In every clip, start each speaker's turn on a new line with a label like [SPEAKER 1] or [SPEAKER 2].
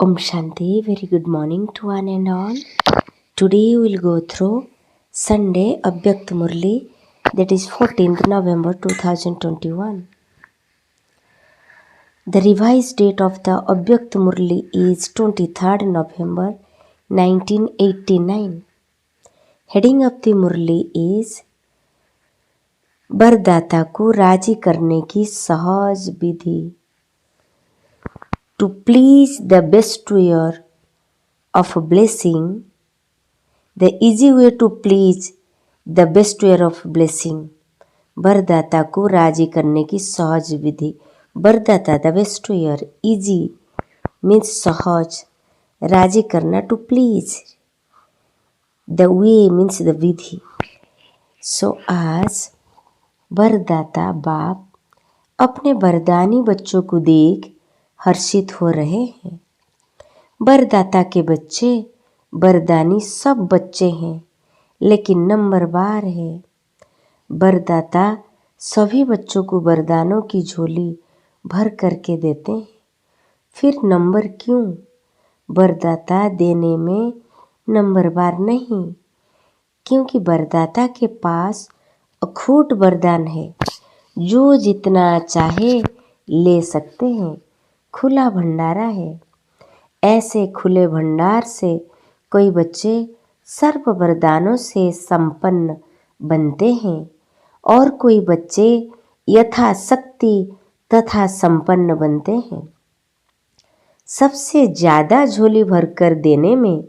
[SPEAKER 1] Om Shanti, very good morning to one and all. Today we will go through Sunday Abhyakt Murli, that is 14th November 2021. The revised date of the Abhyakt Murli is 23rd November 1989. Heading of the Murli is बरदाता को राजी करने की सहज विधि. To please the bestower of a blessing, the easy way to please the bestower of blessing. वरदाता को राजी करने की सहज विधि. वरदाता द bestower, easy means सहज, राजी करना to please, the way means the Vidhi. So आज वरदाता बाप अपने वरदानी बच्चों को देख हर्षित हो रहे हैं. वरदाता के बच्चे वरदानी सब बच्चे हैं, लेकिन नंबरवार है. वरदाता सभी बच्चों को वरदानों की झोली भर करके देते हैं. फिर नंबर क्यों? वरदाता देने में नंबरवार नहीं, क्योंकि वरदाता के पास अखूट वरदान है. जो जितना चाहे ले सकते हैं. खुला भंडारा है. ऐसे खुले भंडार से कोई बच्चे सर्व वरदानों से संपन्न बनते हैं और कोई बच्चे यथाशक्ति तथा संपन्न बनते हैं. सबसे ज़्यादा झोली भरकर देने में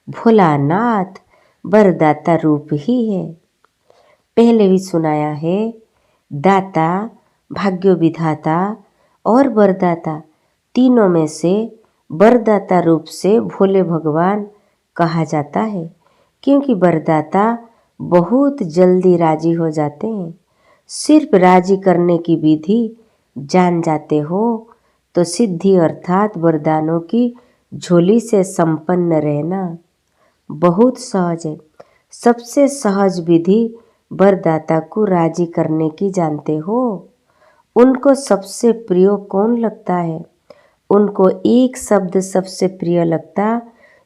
[SPEAKER 1] भोलानाथ वरदाता रूप ही है. पहले भी सुनाया है, दाता, भाग्य विधाता और वरदाता तीनों में से वरदाता रूप से भोले भगवान कहा जाता है, क्योंकि वरदाता बहुत जल्दी राजी हो जाते हैं. सिर्फ राजी करने की विधि जान जाते हो तो सिद्धि अर्थात वरदानों की झोली से संपन्न रहना बहुत सहज है. सबसे सहज विधि वरदाता को राजी करने की जानते हो. उनको सबसे प्रिय कौन लगता है? उनको एक शब्द सबसे प्रिय लगता.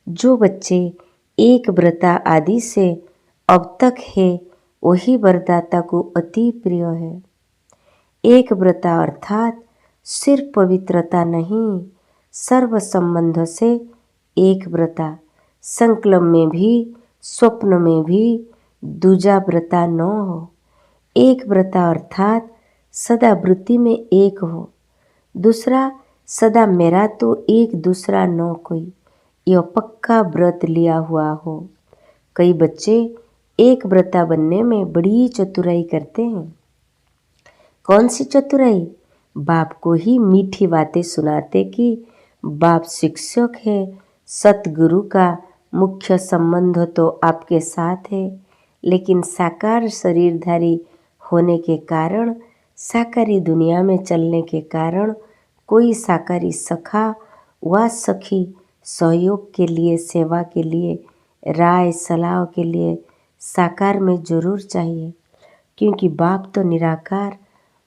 [SPEAKER 1] जो बच्चे एक व्रता आदि से अब तक है वही वरदाता को अति प्रिय है. एक व्रता अर्थात सिर्फ पवित्रता नहीं, सर्व संबंधों से एक व्रता. संकल्प में भी स्वप्न में भी दूजा व्रता न हो. एक व्रता अर्थात सदा वृत्ति में एक हो. दूसरा सदा मेरा तो एक दूसरा न कोई, यह पक्का व्रत लिया हुआ हो. कई बच्चे एक व्रता बनने में बड़ी चतुराई करते हैं. कौन सी चतुराई? बाप को ही मीठी बातें सुनाते कि बाप शिक्षक है, सतगुरु का मुख्य संबंध तो आपके साथ है, लेकिन साकार शरीरधारी होने के कारण, साकारी दुनिया में चलने के कारण कोई साकारी सखा व सखी सहयोग के लिए, सेवा के लिए, राय सलाह के लिए साकार में जरूर चाहिए, क्योंकि बाप तो निराकार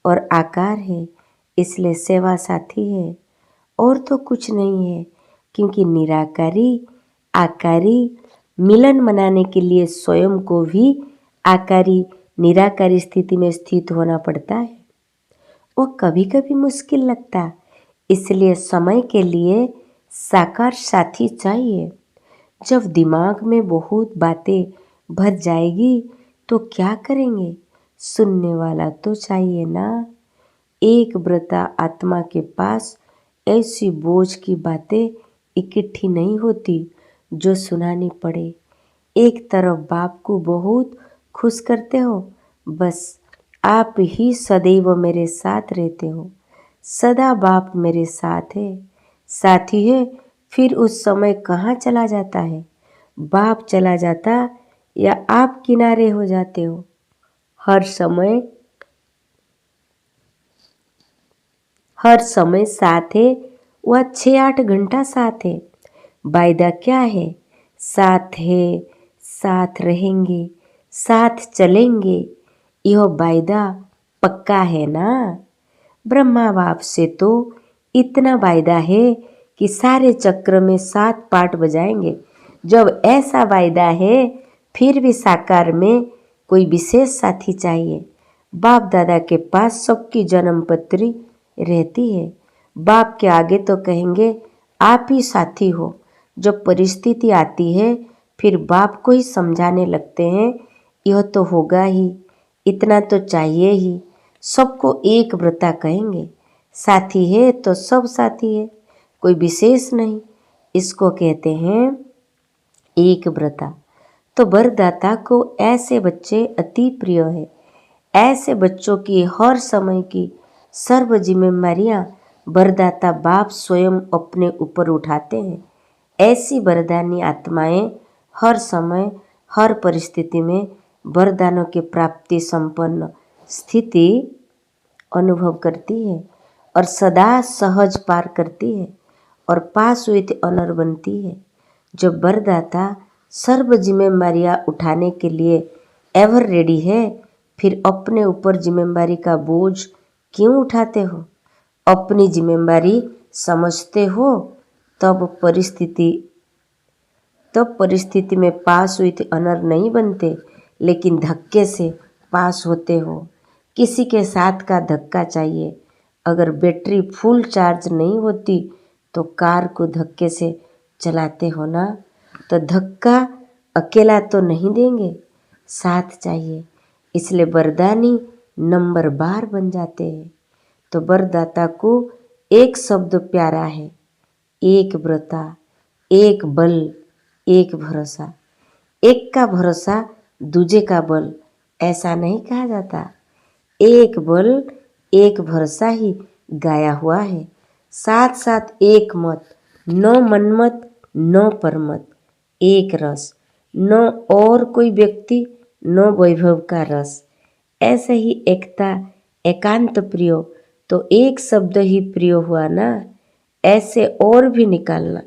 [SPEAKER 1] और आकार है, इसलिए सेवा साथी है. और तो कुछ नहीं है, क्योंकि निराकारी आकारी मिलन मनाने के लिए स्वयं को भी आकारी निराकारी स्थिति में स्थित होना पड़ता है. वो कभी कभी मुश्किल लगता, इसलिए समय के लिए साकार साथी चाहिए. जब दिमाग में बहुत बातें भर जाएगी तो क्या करेंगे? सुनने वाला तो चाहिए ना. एक व्रता आत्मा के पास ऐसी बोझ की बातें इकट्ठी नहीं होती जो सुनानी पड़े. एक तरफ बाप को बहुत खुश करते हो, बस आप ही सदैव मेरे साथ रहते हो. सदा बाप मेरे साथ है, साथी है. फिर उस समय कहाँ चला जाता है? बाप चला जाता या आप किनारे हो जाते हो? हर समय साथ है, वह 6-8 घंटा साथ है. वायदा क्या है? साथ है, साथ रहेंगे, साथ चलेंगे. यह वायदा पक्का है ना. ब्रह्मा बाप से तो इतना वायदा है कि सारे चक्र में 7 पार्ट बजाएंगे। जब ऐसा वायदा है, फिर भी साकार में कोई विशेष साथी चाहिए। बाप दादा के पास सबकी जन्म पत्री रहती है। बाप के आगे तो कहेंगे आप ही साथी हो। जब परिस्थिति आती है, फिर बाप को ही समझाने लगते हैं, यह तो होगा ही, इतना तो चाहिए ही। सबको एक व्रता कहेंगे। साथी है तो सब साथी है, कोई विशेष नहीं। इसको कहते हैं एक व्रता। तो वरदाता को ऐसे बच्चे अति प्रिय है। ऐसे बच्चों की हर समय की सर्व जिम्मेदारियाँ वरदाता बाप स्वयं अपने ऊपर उठाते हैं। ऐसी वरदानी आत्माएं हर समय हर परिस्थिति में वरदानों की प्राप्ति संपन्न स्थिति अनुभव करती है और सदा सहज पार करती है और पास हुई अनर बनती है। जब वरदाता सर्व जिम्मेदारियाँ उठाने के लिए एवर रेडी है, फिर अपने ऊपर जिम्मेदारी का बोझ क्यों उठाते हो? अपनी जिम्मेदारी समझते हो तब परिस्थिति में पास हुई थी अनर नहीं बनते, लेकिन धक्के से पास होते हो। किसी के साथ का धक्का चाहिए। अगर बैटरी फुल चार्ज नहीं होती तो कार को धक्के से चलाते हो ना, तो धक्का अकेला तो नहीं देंगे, साथ चाहिए। इसलिए वरदानी नंबर बार बन जाते हैं। तो वरदाता को एक शब्द प्यारा है, एक व्रता, एक बल, एक भरोसा। एक का भरोसा दूजे का बल, ऐसा नहीं कहा जाता। एक बल एक भरोसा ही गाया हुआ है। साथ साथ एक मत, न मनमत न परमत, एक रस, न और कोई व्यक्ति न वैभव का रस। ऐसे ही एकता एकांत प्रिय, तो एक शब्द ही प्रिय हुआ ना। ऐसे और भी निकालना,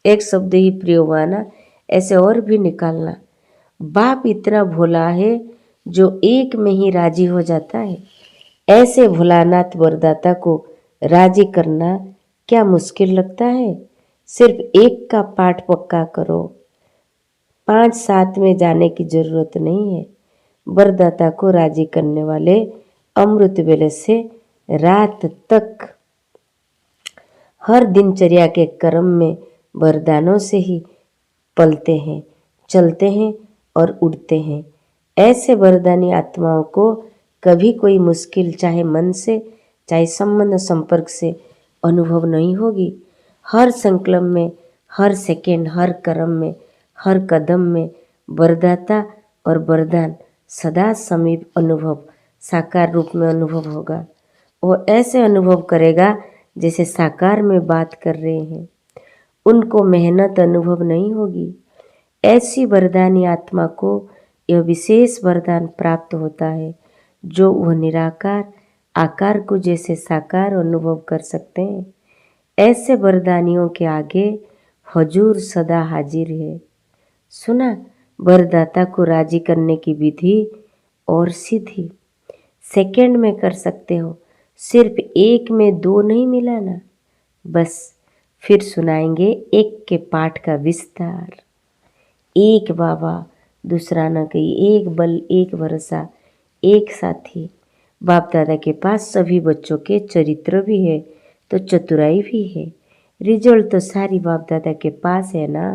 [SPEAKER 1] एक शब्द ही प्रिय हुआ ना, ऐसे और भी निकालना। बाप इतना भोला है जो एक में ही राजी हो जाता है। ऐसे भोलानाथ वरदाता को राजी करना क्या मुश्किल लगता है? सिर्फ एक का पाठ पक्का करो, 5-7 में जाने की जरूरत नहीं है। वरदाता को राजी करने वाले अमृत वेले से रात तक हर दिनचर्या के क्रम में वरदानों से ही पलते हैं, चलते हैं और उड़ते हैं। ऐसे वरदानी आत्माओं को कभी कोई मुश्किल चाहे मन से चाहे संबंध संपर्क से अनुभव नहीं होगी। हर संकल्प में, हर सेकंड, हर कर्म में, हर कदम में वरदाता और वरदान सदा समीप अनुभव, साकार रूप में अनुभव होगा। वो ऐसे अनुभव करेगा जैसे साकार में बात कर रहे हैं। उनको मेहनत अनुभव नहीं होगी। ऐसी वरदानी आत्मा को यह विशेष वरदान प्राप्त होता है जो वह निराकार आकार को जैसे साकार अनुभव कर सकते हैं। ऐसे वरदानियों के आगे हजूर सदा हाजिर है। सुना, वरदाता को राजी करने की विधि और सीधी, सेकंड में कर सकते हो। सिर्फ एक में 2 नहीं मिलाना। बस फिर सुनाएंगे एक के पाठ का विस्तार। एक बाबा, दूसरा न कहीं, एक बल, एक भरोसा, एक साथी। बाप दादा के पास सभी बच्चों के चरित्र भी है तो चतुराई भी है। रिजल्ट तो सारी बाप दादा के पास है ना।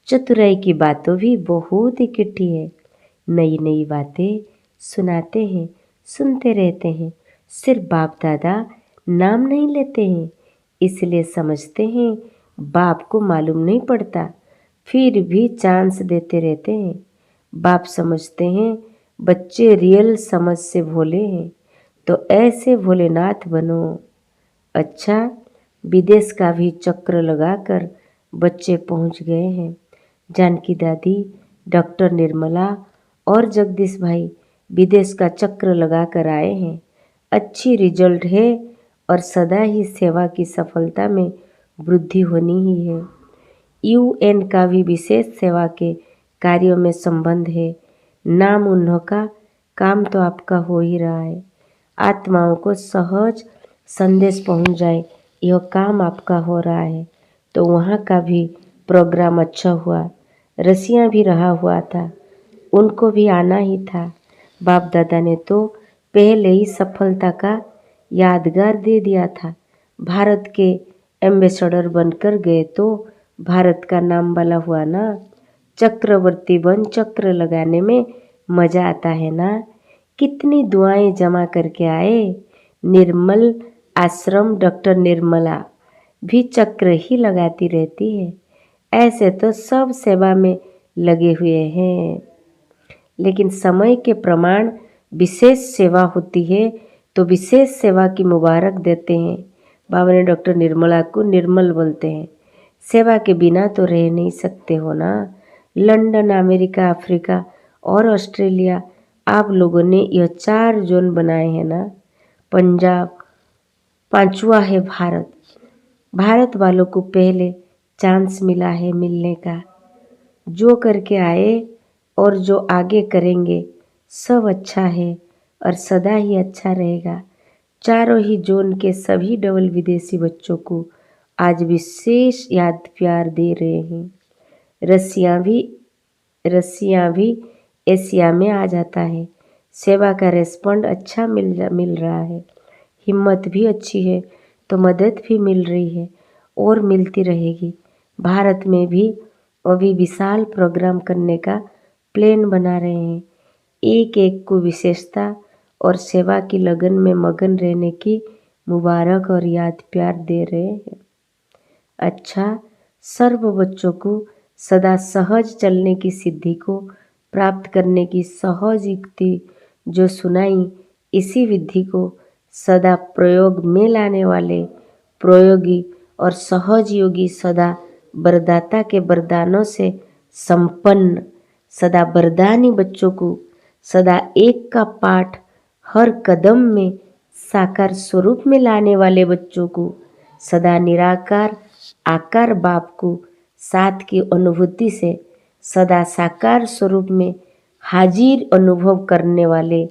[SPEAKER 1] चतुराई की बातों भी बहुत इकट्ठी है। नई नई बातें सुनाते हैं, सुनते रहते हैं। सिर्फ बाप दादा नाम नहीं लेते हैं, इसलिए समझते हैं बाप को मालूम नहीं पड़ता, फिर भी चांस देते रहते हैं। बाप समझते हैं बच्चे रियल समझ से भोले हैं, तो ऐसे भोलेनाथ बनो। अच्छा, विदेश का भी चक्र लगाकर बच्चे पहुंच गए हैं। जानकी दादी, डॉक्टर निर्मला और जगदीश भाई विदेश का चक्र लगाकर आए हैं। अच्छी रिजल्ट है और सदा ही सेवा की सफलता में वृद्धि होनी ही है। UN का भी विशेष सेवा के कार्यों में संबंध है। नाम उन्हों का, काम तो आपका हो ही रहा है। आत्माओं को सहज संदेश पहुंच जाए यह काम आपका हो रहा है। तो वहाँ का भी प्रोग्राम अच्छा हुआ। रसिया भी रहा हुआ था, उनको भी आना ही था। बाप दादा ने तो पहले ही सफलता का यादगार दे दिया था। भारत के एम्बेसडर बनकर गए तो भारत का नाम वाला हुआ ना। चक्रवर्ती बन चक्र लगाने में मज़ा आता है ना। कितनी दुआएं जमा करके आए। निर्मल आश्रम डॉक्टर निर्मला भी चक्र ही लगाती रहती है। ऐसे तो सब सेवा में लगे हुए हैं, लेकिन समय के प्रमाण विशेष सेवा होती है तो विशेष सेवा की मुबारक देते हैं। बाबा ने डॉक्टर निर्मला को निर्मल बोलते हैं। सेवा के बिना तो रह नहीं सकते हो ना। लंदन, अमेरिका, अफ्रीका और ऑस्ट्रेलिया, आप लोगों ने यह 4 जोन बनाए हैं ना। पंजाब 5वां है भारत। भारत वालों को पहले चांस मिला है मिलने का। जो करके आए और जो आगे करेंगे सब अच्छा है और सदा ही अच्छा रहेगा। चारों ही जोन के सभी डबल विदेशी बच्चों को आज विशेष याद प्यार दे रहे हैं। रसिया भी एशिया में आ जाता है। सेवा का रेस्पॉन्ड अच्छा मिल रहा है। हिम्मत भी अच्छी है तो मदद भी मिल रही है और मिलती रहेगी। भारत में भी अभी विशाल प्रोग्राम करने का प्लान बना रहे हैं। एक एक को विशेषता और सेवा की लगन में मगन रहने की मुबारक और याद प्यार दे रहे हैं। अच्छा, सर्व बच्चों को सदा सहज चलने की सिद्धि को प्राप्त करने की सहज युक्ति जो सुनाई, इसी विधि को सदा प्रयोग में लाने वाले प्रयोगी और सहज योगी, सदा वरदाता के वरदानों से संपन्न, सदा वरदानी बच्चों को सदा एक का पाठ हर कदम में साकार स्वरूप में लाने वाले बच्चों को सदा निराकार आकार बाप को साथ की अनुभूति से सदा साकार स्वरूप में हाजिर अनुभव करने वाले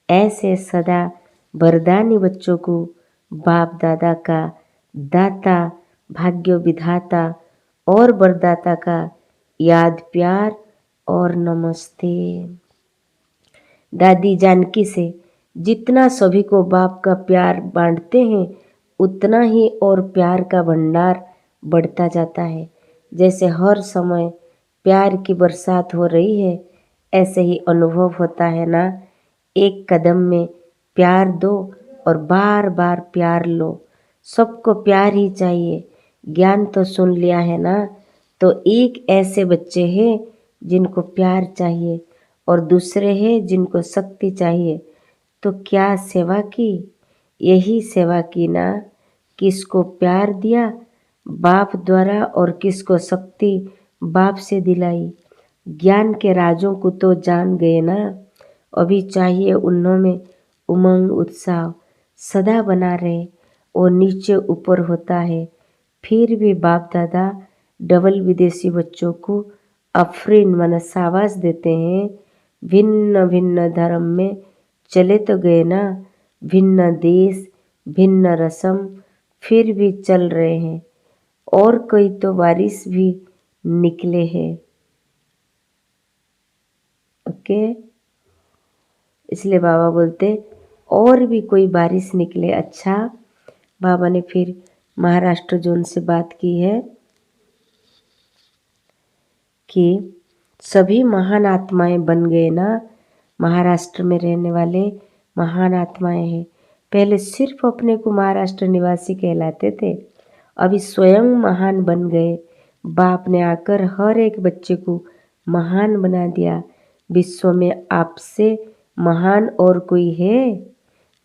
[SPEAKER 1] ऐसे सदा वरदानी बच्चों को बाप दादा का दाता, भाग्य विधाता और वरदाता का याद प्यार और नमस्ते। दादी जानकी से जितना सभी को बाप का प्यार बांटते हैं उतना ही और प्यार का भंडार बढ़ता जाता है। जैसे हर समय प्यार की बरसात हो रही है, ऐसे ही अनुभव होता है ना। एक कदम में प्यार दो और बार बार प्यार लो। सबको प्यार ही चाहिए। ज्ञान तो सुन लिया है ना, तो एक ऐसे बच्चे हैं जिनको प्यार चाहिए और दूसरे हैं जिनको शक्ति चाहिए। तो क्या सेवा की? यही सेवा की ना। किसको प्यार दिया बाप द्वारा और किसको शक्ति बाप से दिलाई। ज्ञान के राजों को तो जान गए ना। अभी चाहिए उन्होंने उमंग उत्साह सदा बना रहे। और नीचे ऊपर होता है। फिर भी बाप दादा डबल विदेशी बच्चों को अफरीन मन शाबाश देते हैं। भिन्न भिन्न धर्म में चले तो गए ना, भिन्न देश भिन्न रस्म, फिर भी चल रहे हैं। और कोई तो बारिश भी निकले हैं। ओके, इसलिए बाबा बोलते और भी कोई बारिश निकले। अच्छा, बाबा ने फिर महाराष्ट्र जोन से बात की है कि सभी महान आत्माएं बन गए ना। महाराष्ट्र में रहने वाले महान आत्माएं हैं। पहले सिर्फ अपने को महाराष्ट्र निवासी कहलाते थे, अभी स्वयं महान बन गए। बाप ने आकर हर एक बच्चे को महान बना दिया। विश्व में आपसे महान और कोई है?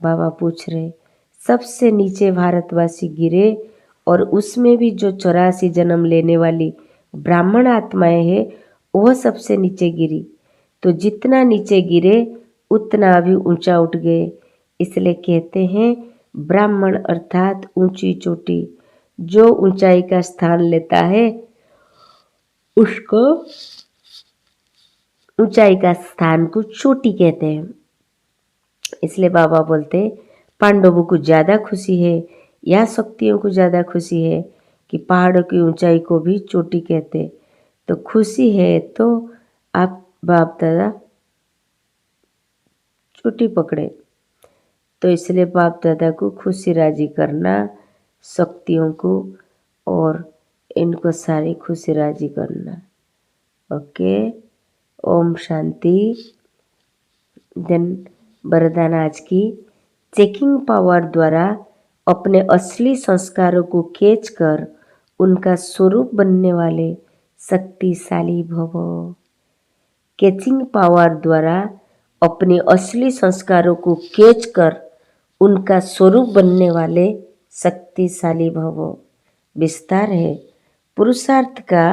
[SPEAKER 1] बाबा पूछ रहे। सबसे नीचे भारतवासी गिरे और उसमें भी जो 84 जन्म लेने वाली ब्राह्मण आत्माएं हैं वह सबसे नीचे गिरी। तो जितना नीचे गिरे उतना अभी ऊंचा उठ गए। इसलिए कहते हैं ब्राह्मण अर्थात ऊंची चोटी। जो ऊंचाई का स्थान लेता है उसको ऊंचाई का स्थान को चोटी कहते हैं। इसलिए बाबा बोलते पांडवों को ज़्यादा खुशी है या शक्तियों को ज़्यादा खुशी है कि पहाड़ों की ऊंचाई को भी चोटी कहते। तो खुशी है तो आप बाप दादा चोटी पकड़े। तो इसलिए बाप दादा को खुशी राजी करना, शक्तियों को और इनको सारी खुशी राजी करना। ओके, ओम शांति। देन वरदान आज की, चेकिंग पावर द्वारा अपने असली संस्कारों को खींचकर उनका स्वरूप बनने वाले शक्तिशाली भव। कैचिंग पावर द्वारा अपने असली संस्कारों को खींचकर उनका स्वरूप बनने वाले शक्तिशाली भव। विस्तार है, पुरुषार्थ का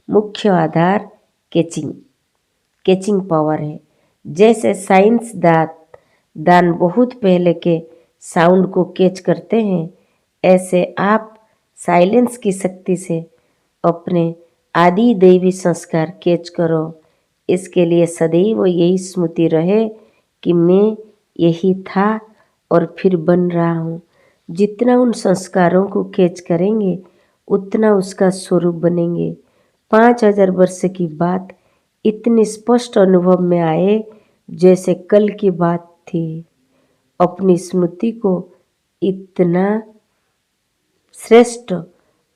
[SPEAKER 1] मुख्य आधार कैचिंग पावर है। जैसे साइंस दान बहुत पहले के साउंड को कैच करते हैं, ऐसे आप साइलेंस की शक्ति से अपने आदि दैवी संस्कार कैच करो। इसके लिए सदैव यही स्मृति रहे कि मैं यही था और फिर बन रहा हूँ। जितना उन संस्कारों को कैच करेंगे उतना उसका स्वरूप बनेंगे। 5000 वर्ष की बात इतनी स्पष्ट अनुभव में आए जैसे कल की बात थी। अपनी स्मृति को इतना श्रेष्ठ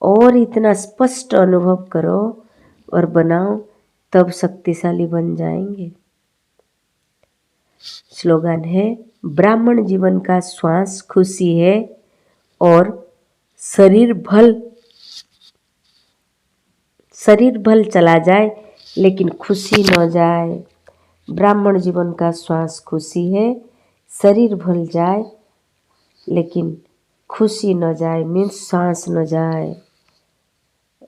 [SPEAKER 1] और इतना स्पष्ट अनुभव करो और बनाओ, तब शक्तिशाली बन जाएंगे। स्लोगन है, ब्राह्मण जीवन का श्वास खुशी है और शरीर भल चला जाए लेकिन खुशी न जाए। ब्राह्मण जीवन का श्वास खुशी है, शरीर भल जाए लेकिन खुशी न जाए, मीन्स सांस न जाए।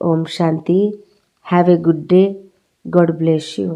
[SPEAKER 1] ओम शांति। Have a good day. God bless you.